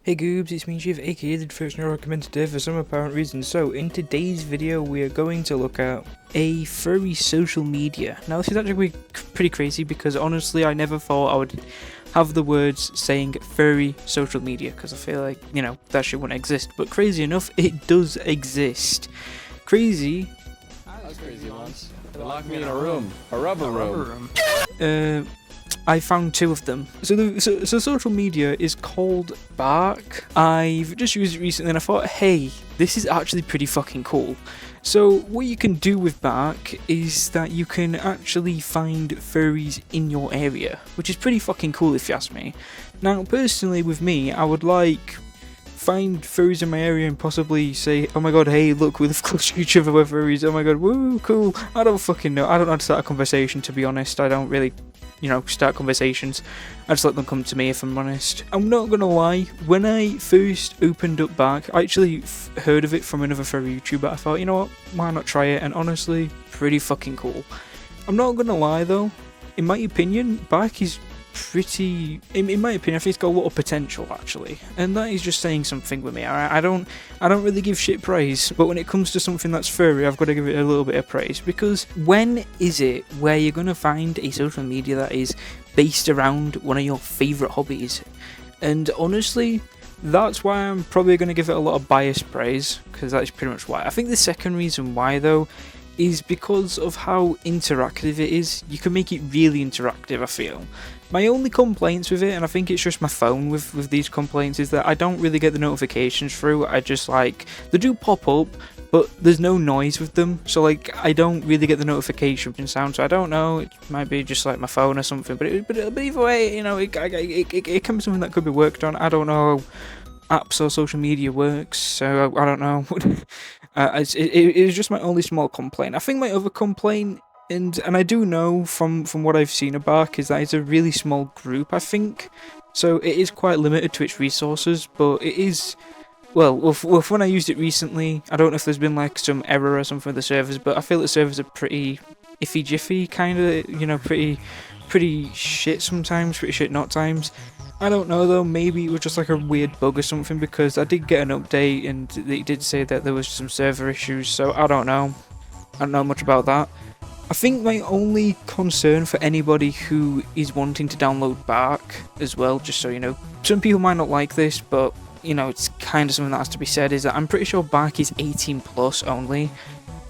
Hey Goobs, it's me Shiv, aka the first no recommended today for some apparent reason. So in today's video we are going to look at a furry social media. Now this is actually pretty crazy because honestly I never thought I would have the words saying furry social media because I feel like, you know, that shit wouldn't exist. But crazy enough, it does exist. Crazy. That's crazy once. They locked me in a room. A rubber room. I found two of them. So social media is called Barq. I've just used it recently and I thought, hey, this is actually pretty fucking cool. So what you can do with Barq is that you can actually find furries in your area, which is pretty fucking cool if you ask me. Now personally with me, I would like find furries in my area and possibly say, oh my god, hey, look, we've close to each other, we're furries, oh my god, woo, cool. I don't fucking know. I don't know how to start a conversation, to be honest. I don't really, you know, start conversations. I just let them come to me, if I'm honest. I'm not gonna lie, when I first opened up Barq, I actually heard of it from another furry YouTuber. I thought, you know what, why not try it? And honestly, pretty fucking cool. I'm not gonna lie though, in my opinion, Barq is pretty, in my opinion, I think it's got a lot of potential actually, and that is just saying something with me. Alright, I don't really give shit praise, but when it comes to something that's furry, I've got to give it a little bit of praise, because when is it where you're gonna find a social media that is based around one of your favourite hobbies? And honestly, that's why I'm probably going to give it a lot of biased praise, because that is pretty much why. I think the second reason why though is because of how interactive it is. You can make it really interactive, I feel. My only complaints with it, and I think it's just my phone with these complaints, is that I don't really get the notifications through. I just like, they do pop up, but there's no noise with them, so like I don't really get the notification sound, so I don't know, it might be just like my phone or something, but either way, you know, it can be something that could be worked on. I don't know how apps or social media works, so I don't know. It was just my only small complaint. I think my other complaint, and I do know from what I've seen of Barq, is that it's a really small group, I think, so it is quite limited to its resources, but it is, well, when I used it recently, I don't know if there's been like some error or something with the servers, but I feel the servers are pretty iffy jiffy, kind of, you know, pretty shit sometimes, pretty shit not times. I don't know though, maybe it was just like a weird bug or something, because I did get an update and they did say that there was some server issues, so I don't know. I don't know much about that. I think my only concern for anybody who is wanting to download Barq as well, just so you know, some people might not like this, but you know, it's kind of something that has to be said, is that I'm pretty sure Barq is 18 plus only.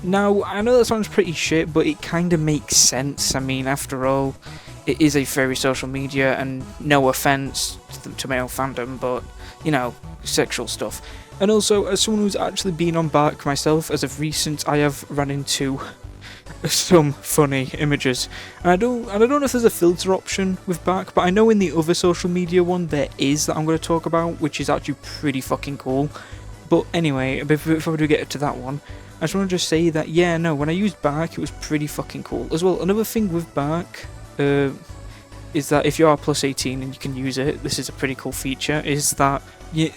Now, I know that sounds pretty shit, but it kind of makes sense. I mean, after all, it is a furry social media, and no offense to my own fandom, but, you know, sexual stuff. And also, as someone who's actually been on Barq myself, as of recent, I have run into some funny images. And I don't know if there's a filter option with Barq, but I know in the other social media one there is, that I'm going to talk about, which is actually pretty fucking cool. But anyway, before we do get to that one, I just want to just say that, yeah, no, when I used Barq, it was pretty fucking cool. As well, another thing with Barq is that if you are plus 18 and you can use it, this is a pretty cool feature, is that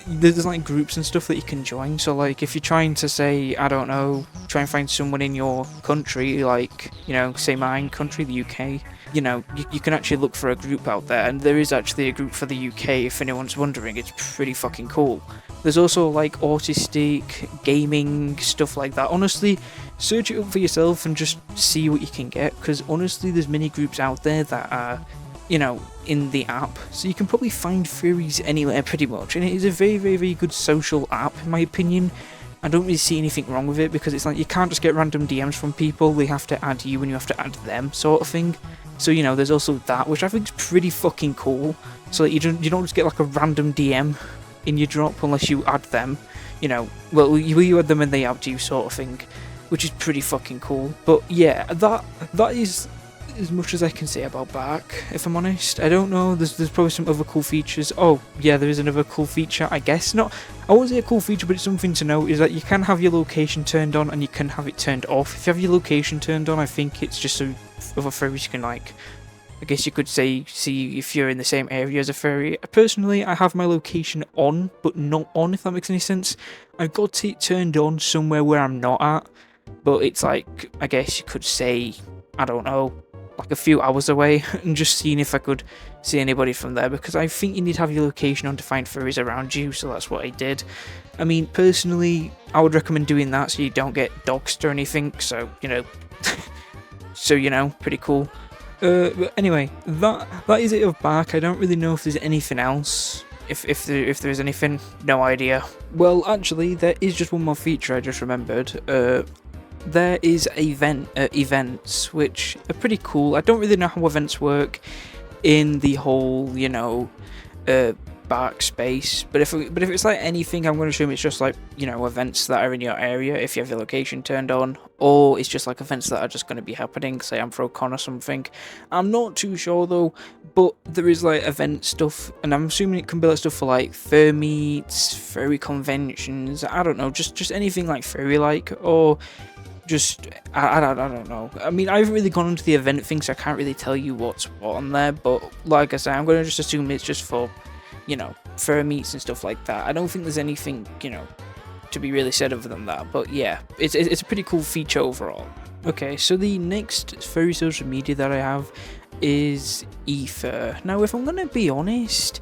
there's like groups and stuff that you can join. So like if you're trying to say, I don't know, try and find someone in your country, like, you know, say my country, the UK, you know, you can actually look for a group out there, and there is actually a group for the UK, if anyone's wondering. It's pretty fucking cool. There's also like autistic, gaming, stuff like that. Honestly, search it up for yourself and just see what you can get, because honestly there's many groups out there that are, you know, in the app, so you can probably find furries anywhere pretty much, and it is a very, very, very good social app in my opinion. I don't really see anything wrong with it, because it's like you can't just get random DMs from people, they have to add you and you have to add them, sort of thing. So, you know, there's also that, which I think is pretty fucking cool, so that you don't just get like a random DM in your drop unless you add them, you know, well, you add them and they add you, sort of thing, which is pretty fucking cool. But yeah, that is as much as I can say about Barq, if I'm honest. I don't know, there's probably some other cool features. Oh yeah, there is another cool feature, I guess. Not, I won't say a cool feature, but it's something to note, is that you can have your location turned on and you can have it turned off. If you have your location turned on, I think it's just so other furries can, like, I guess you could say, see if you're in the same area as a furry. Personally, I have my location on, but not on, if that makes any sense. I've got it turned on somewhere where I'm not at, but it's like, I guess you could say, I don't know, like a few hours away and just seeing if I could see anybody from there, because I think you need to have your location on to find furries around you, so that's what I did. I mean, personally, I would recommend doing that so you don't get doxxed or anything, so, you know, pretty cool. But anyway, that is it of Barq. I don't really know if there's anything else. If there is anything, no idea. Well, actually, there is just one more feature I just remembered. There is events, which are pretty cool. I don't really know how events work in the whole, Barq space, but if it's like anything, I'm going to assume it's just like, events that are in your area if you have your location turned on, or it's just like events that are just going to be happening, say AmFroCon or something. I'm not too sure though, but there is like event stuff, and I'm assuming it can be like stuff for like fur meets, furry conventions, I don't know, just anything like furry like, or just I don't know. I mean, I haven't really gone into the event thing, so I can't really tell you what's what on there, but like I say, I'm going to just assume it's just for fur meets and stuff like that. I don't think there's anything, to be really said other than that. But yeah, it's a pretty cool feature overall. Okay, so the next furry social media that I have is efur. Now, if I'm gonna be honest,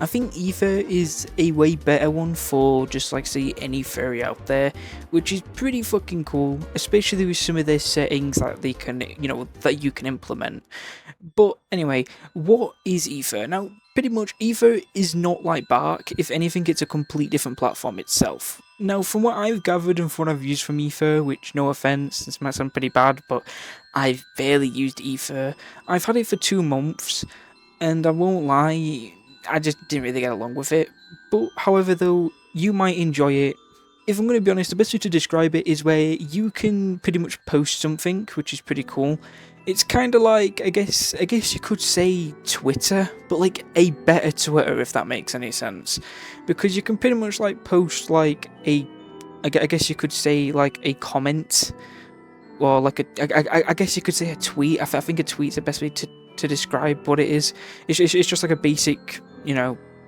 I think efur is a way better one for just like say any furry out there, which is pretty fucking cool, especially with some of their settings that they can, that you can implement. But anyway, what is efur? Now, pretty much efur is not like Barq. If anything, it's a complete different platform itself. Now, from what I've gathered and from what I've used from efur, which, no offense, this might sound pretty bad, but I've barely used efur. I've had it for 2 months, and I won't lie, I just didn't really get along with it. But however though, you might enjoy it. If I'm going to be honest, the best way to describe it is where you can pretty much post something, which is pretty cool. It's kind of like, I guess you could say Twitter, but like a better Twitter, if that makes any sense. Because you can pretty much like post like I guess you could say like a comment, or like I guess you could say a tweet. I think a tweet's the best way to describe what it is. It's just like a basic,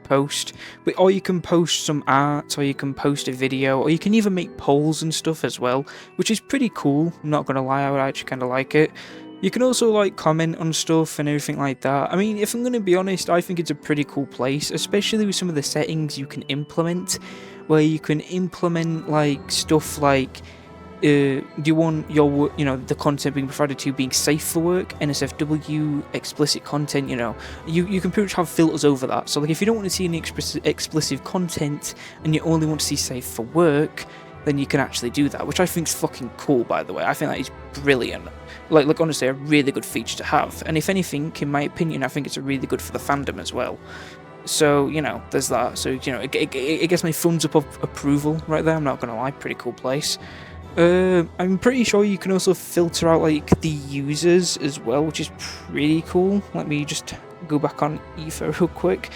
post, or you can post some art, or you can post a video, or you can even make polls and stuff as well, which is pretty cool. I'm not gonna lie, I would actually kind of like it. You can also like comment on stuff and everything like that. I mean, if I'm gonna be honest, I think it's a pretty cool place, especially with some of the settings you can implement, where you can implement like stuff like do you want your the content being provided to you being safe for work, NSFW, explicit content, you can pretty much have filters over that. So like if you don't want to see any explicit content and you only want to see safe for work, then you can actually do that, which I think is fucking cool, by the way. I think that is brilliant. Like honestly, a really good feature to have. And if anything, in my opinion, I think it's a really good for the fandom as well. So, there's that. So, it gets my thumbs up of approval right there, I'm not gonna lie, pretty cool place. I'm pretty sure you can also filter out like the users as well, which is pretty cool. Let me just go back on efur real quick.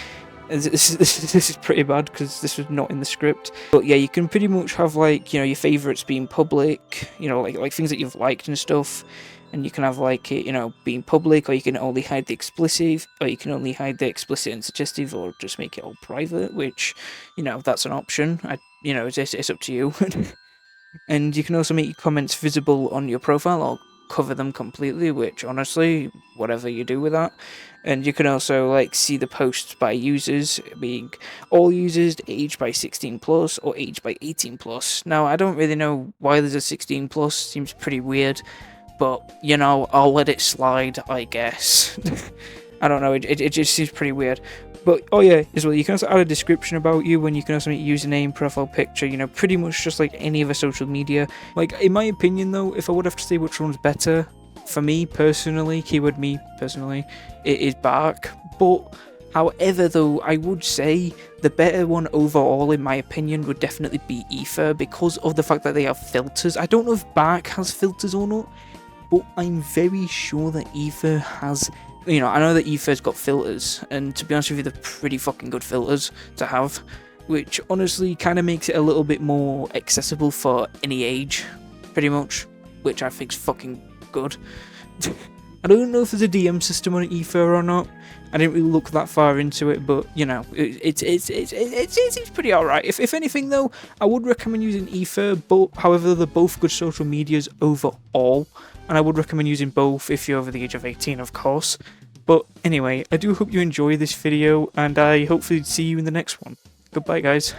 This is pretty bad because this was not in the script. But yeah, you can pretty much have like, your favorites being public, like things that you've liked and stuff. And you can have like it, being public, or you can only hide the explicit, or you can only hide the explicit and suggestive, or just make it all private, which, that's an option. It's up to you. And you can also make your comments visible on your profile or cover them completely, which honestly, whatever you do with that. And you can also like see the posts by users, being all users aged by 16 plus or aged by 18 plus. Now, I don't really know why there's a 16 plus, seems pretty weird, but I'll let it slide, I guess. I don't know, it just seems pretty weird. But, oh yeah, as well, you can also add a description about you, and you can also make username, profile picture, pretty much just like any other social media. Like, in my opinion though, if I would have to say which one's better, for me personally, keyword me personally, it is Barq. But, however though, I would say the better one overall, in my opinion, would definitely be efur, because of the fact that they have filters. I don't know if Barq has filters or not, but I'm very sure that efur has... I know that efur's got filters, and to be honest with you, they're pretty fucking good filters to have, which honestly kind of makes it a little bit more accessible for any age, pretty much, which I think's fucking good. I don't know if there's a DM system on efur or not. I didn't really look that far into it, but it's pretty alright. If anything though, I would recommend using efur, but however, they're both good social medias overall. and I would recommend using both if you're over the age of 18, of course. But anyway, I do hope you enjoy this video, and I hopefully see you in the next one. Goodbye, guys.